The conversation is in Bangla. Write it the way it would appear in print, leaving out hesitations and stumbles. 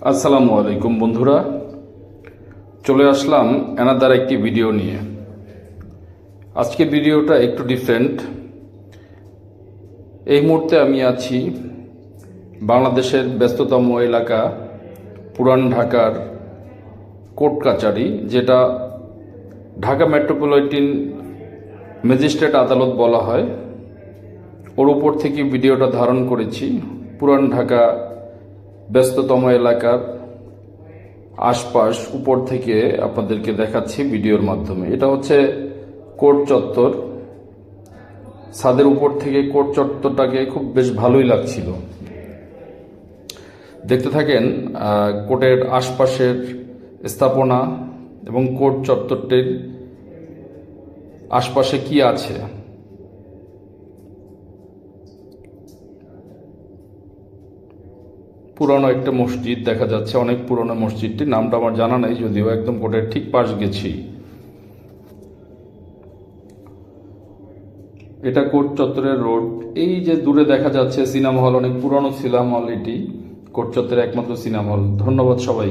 আসসালামু আলাইকুম বন্ধুরা, চলে আসলাম অ্যানাদার একটি ভিডিও নিয়ে। আজকে ভিডিওটা একটু ডিফারেন্ট। এই মুহূর্তে আমি আছি বাংলাদেশের ব্যস্ততম এলাকা পুরান ঢাকার কোর্ট কাচারি, যেটা ঢাকা মেট্রোপলিটন ম্যাজিস্ট্রেট আদালত বলা হয়। ওর উপর থেকে ভিডিওটা ধারণ করেছি। পুরান ঢাকা ব্যস্ততম এলাকার আশপাশ উপর থেকে আপনাদেরকে দেখাচ্ছি ভিডিওর মাধ্যমে। এটা হচ্ছে কোর্ট চত্বর। ছাদের উপর থেকে কোর্ট চত্বরটাকে খুব বেশ ভালোই লাগছিল। দেখতে থাকেন কোর্টের আশপাশের স্থাপনা এবং কোর্ট চত্বরটির আশপাশে কি আছে। পুরানো একটা মসজিদ দেখা যাচ্ছে, অনেক পুরনো মসজিদটি, নামটা আমার জানা নেই, যদিও একদম কোর্টের ঠিক পাশ গেছি। এটা কোর্ট চত্বরের রোড। এই যে দূরে দেখা যাচ্ছে সিনেমা হল, অনেক পুরনো সিনেমা হল এটি, কোর্ট চত্বরের একমাত্র সিনেমা হল। ধন্যবাদ সবাই।